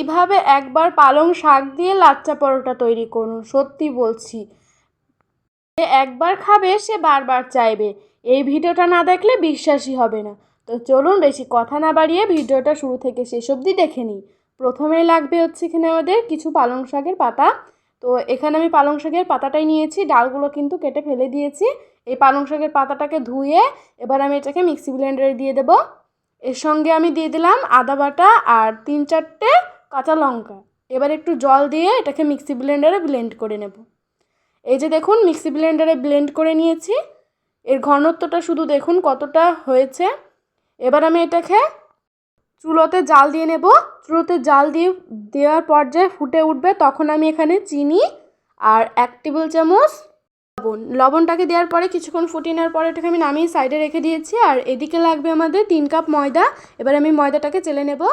এইভাবে একবার পালং শাক দিয়ে লাচ্চা পরোটা তৈরি করুন, সত্যি বলছি, যে একবার খাবে সে বারবার চাইবে। এই ভিডিওটা না দেখলে বিশ্বাসই হবে না। তো চলুন বেশি কথা না বাড়িয়ে ভিডিওটা শুরু থেকে শেষ অবধি দেখে নিই। প্রথমেই লাগবে হচ্ছে এখানে আমাদের কিছু পালং শাকের পাতা। তো এখানে আমি পালং শাকের পাতাটাই নিয়েছি, ডালগুলো কিন্তু কেটে ফেলে দিয়েছি। এই পালং শাকের পাতাটাকে ধুয়ে এবার আমি এটাকে মিক্সি ব্লেন্ডারে দিয়ে দেবো। এর সঙ্গে আমি দিয়ে দিলাম আদা বাটা আর 3-4টে কাঁচা লঙ্কা। এবার একটু জল দিয়ে এটাকে মিক্সি ব্লেন্ডারে ব্লেন্ড করে নেব। এই যে দেখুন মিক্সি ব্লেন্ডারে ব্লেন্ড করে নিয়েছি। এর ঘনত্বটা শুধু দেখুন কতটা হয়েছে। এবার আমি এটাকে চুলোতে জাল দিয়ে নেব। চুলোতে জাল দিয়ে দেওয়ার পর্যায়ে ফুটে উঠবে, তখন আমি এখানে চিনি আর 1 টেবিল চামচ লবণটাকে দেওয়ার পরে কিছুক্ষণ ফুটিয়ে নেওয়ার পরে এটাকে আমি নামিয়ে সাইডে রেখে দিয়েছি। আর এদিকে লাগবে আমাদের 3 কাপ ময়দা। এবার আমি ময়দাটাকে চেলে নেব।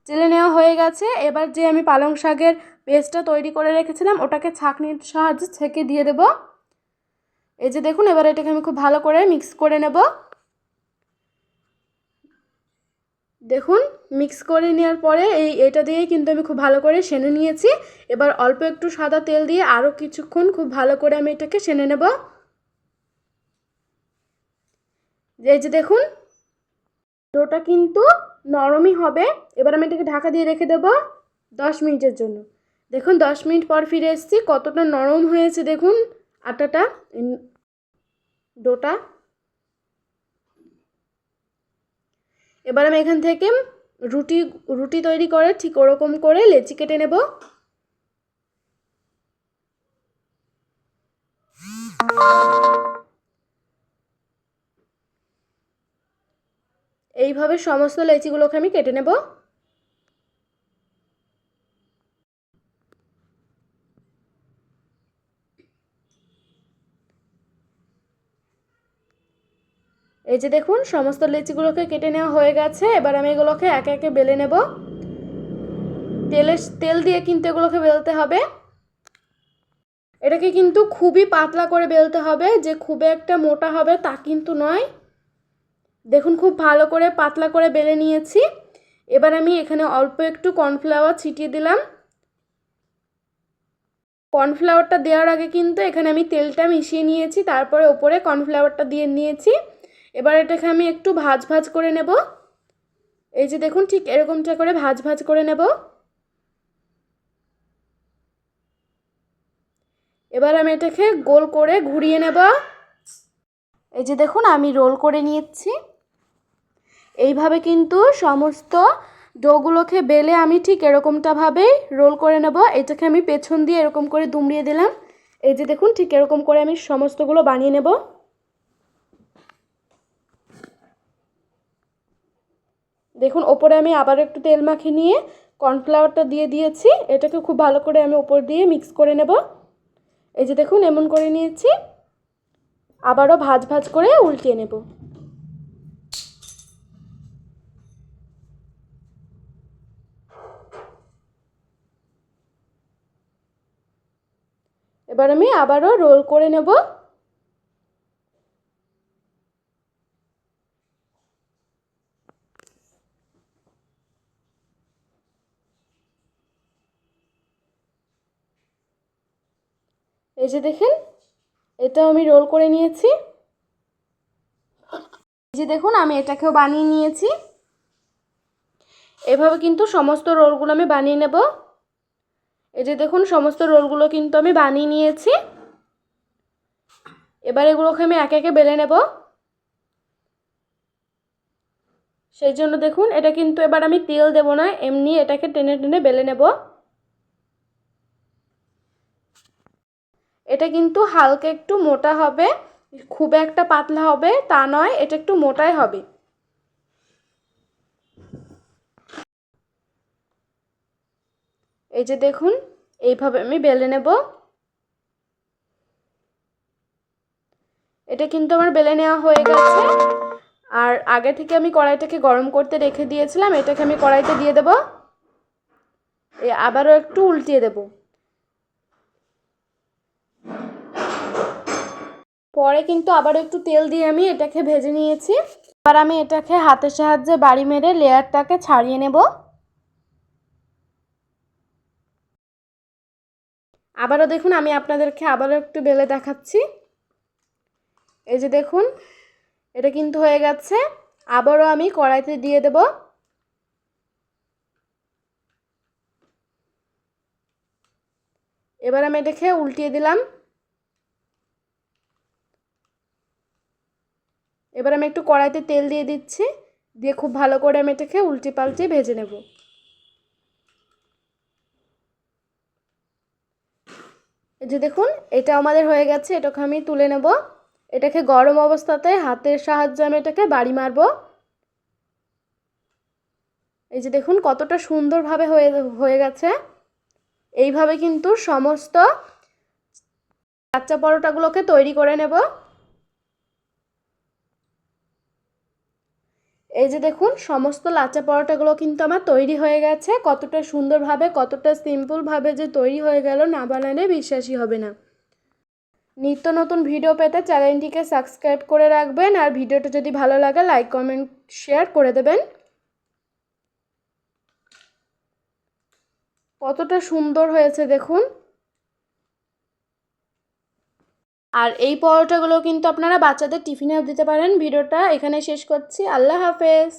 চেলে নেওয়া হয়ে গেছে। এবার যে আমি পালং শাকের পেস্টটা তৈরি করে রেখেছিলাম ওটাকে ছাঁকনির সাহায্যে ছেঁকে দিয়ে দেব। এই যে দেখুন এবার এটাকে আমি খুব ভালো করে মিক্স করে নেব। দেখুন মিক্স করে নেওয়ার পরে এটা দিয়ে কিন্তু আমি খুব ভালো করে সেনে নিয়েছি। এবার অল্প একটু সাদা তেল দিয়ে আরও কিছুক্ষণ খুব ভালো করে আমি এটাকে সেনে নেব। এই যে দেখুন ডোটা কিন্তু নরমই হবে। এবার আমি এটাকে ঢাকা দিয়ে রেখে দেব 10 মিনিটের জন্য। দেখুন 10 মিনিট পর ফিরে এসেছি, কতটা নরম হয়েছে দেখুন আটাটা, ডোটা। এবার আমি এখান থেকে রুটি তৈরি করে ঠিক ওরকম করে লেচি কেটে নেব। এইভাবে সমস্ত লেচিগুলোকে আমি কেটে নেব। এই যে দেখুন সমস্ত লেচিগুলোকে কেটে নেওয়া হয়ে গেছে। এবার আমি এগুলোকে একে একে বেলে নেব। তেল দিয়ে কিন্তু এগুলোকে বেলতে হবে। এটাকে কিন্তু খুবই পাতলা করে বেলতে হবে, যে খুব একটা মোটা হবে তা কিন্তু নয়। দেখুন খুব ভালো করে পাতলা করে বেলে নিয়েছি। এবার আমি এখানে অল্প একটু কর্নফ্লাওয়ার ছিটিয়ে দিলাম। কর্নফ্লাওয়ারটা দেওয়ার আগে কিন্তু এখানে আমি তেলটা মিশিয়ে নিয়েছি, তারপরে ওপরে কর্নফ্লাওয়ারটা দিয়ে নিয়েছি। এবার এটাকে আমি একটু ভাজ করে নেব। এই যে দেখুন ঠিক এরকমটা করে ভাজ করে নেব। এবার আমি এটাকে গোল করে ঘুরিয়ে নেব। এই যে দেখুন আমি রোল করে নিয়েছি। এইভাবে কিন্তু সমস্ত ডোগুলোকে বেলে আমি ঠিক এরকমটাভাবেই রোল করে নেব। এটাকে আমি পেছন দিয়ে এরকম করে দুমড়িয়ে দিলাম। এই যে দেখুন ঠিক এরকম করে আমি সমস্তগুলো বানিয়ে নেব। দেখুন ওপরে আমি আবার একটু তেল মাখিয়ে নিয়ে কর্নফ্লাওয়ারটা দিয়ে দিয়েছি। এটাকে খুব ভালো করে আমি ওপর দিয়ে মিক্স করে নেব। এই যে দেখুন এমন করে নিয়েছি। আবারও ভাজ করে উল্টিয়ে নেব। এবার আমি আবারও রোল করে নেব। এই যে দেখেন এটাও আমি রোল করে নিয়েছি। এই যে দেখুন আমি এটাকেও বানিয়ে নিয়েছি। এভাবে কিন্তু সমস্ত রোলগুলো আমি বানিয়ে নেব। এই যে দেখুন সমস্ত রোলগুলো কিন্তু আমি বানিয়ে নিয়েছি। এবার এগুলোকে আমি একে একে বেলে নেব। সেই জন্য দেখুন এটা কিন্তু এবার আমি তেল দেব না, এমনি এটাকে টেনে টেনে বেলে নেব। এটা কিন্তু হালকা একটু মোটা হবে, খুব একটা পাতলা হবে তা নয়, এটা একটু মোটাই হবে। এই যে দেখুন এইভাবে আমি বেলে নেব। এটা কিন্তু আমার বেলে নেওয়া হয়ে গেছে। আর আগে থেকে আমি কড়াইটাকে গরম করতে রেখে দিয়েছিলাম। এটাকে আমি কড়াইতে দিয়ে দেব। আবারও একটু উল্টিয়ে দেব। পরে কিন্তু আবারও একটু তেল দিয়ে আমি এটাকে ভেজে নিয়েছি। এবার আমি এটাকে হাতের সাহায্যে বাড়ি মেরে লেয়ারটাকে ছাড়িয়ে নেব। আবারও দেখুন, আমি আপনাদেরকে আবারও একটু বেলে দেখাচ্ছি। এই যে দেখুন, এটা কিন্তু হয়ে গেছে। আবারও আমি কড়াইতে দিয়ে দেব। এবার আমি এটাকে উল্টিয়ে দিলাম। এবার আমি একটু কড়াইতে তেল দিয়ে দিচ্ছি, দিয়ে খুব ভালো করে আমি এটাকে উল্টে পাল্টে ভেজে নেব। এই যে দেখুন, এটা আমাদের হয়ে গেছে। এটাকে আমি তুলে নেব। এটাকে গরম অবস্থাতে হাতের সাহায্যে আমি এটাকে বাড়ি মারব। এই যে দেখুন কতটা সুন্দরভাবে হয়ে গেছে। এইভাবে কিন্তু সমস্ত লাচ্চা পরোটাগুলোকে তৈরি করে নেব। এই যে দেখুন, সমস্ত লাচ্চা পরোটাগুলো কিন্তু আমার তৈরি হয়ে গেছে। কতটা সুন্দরভাবে, কতটা সিম্পলভাবে যে তৈরি হয়ে গেল, না বানালে বিশ্বাসই হবে না। নিত্য নতুন ভিডিও পেতে চ্যানেলটিকে সাবস্ক্রাইব করে রাখবেন, আর ভিডিওটা যদি ভালো লাগে লাইক কমেন্ট শেয়ার করে দেবেন। কতটা সুন্দর হয়েছে দেখুন। আর এই পরোটাগুলো কিন্তু আপনারা বাচ্চাদের টিফিনেও দিতে পারেন। ভিডিওটা এখানে শেষ করছি। আল্লাহ হাফেজ।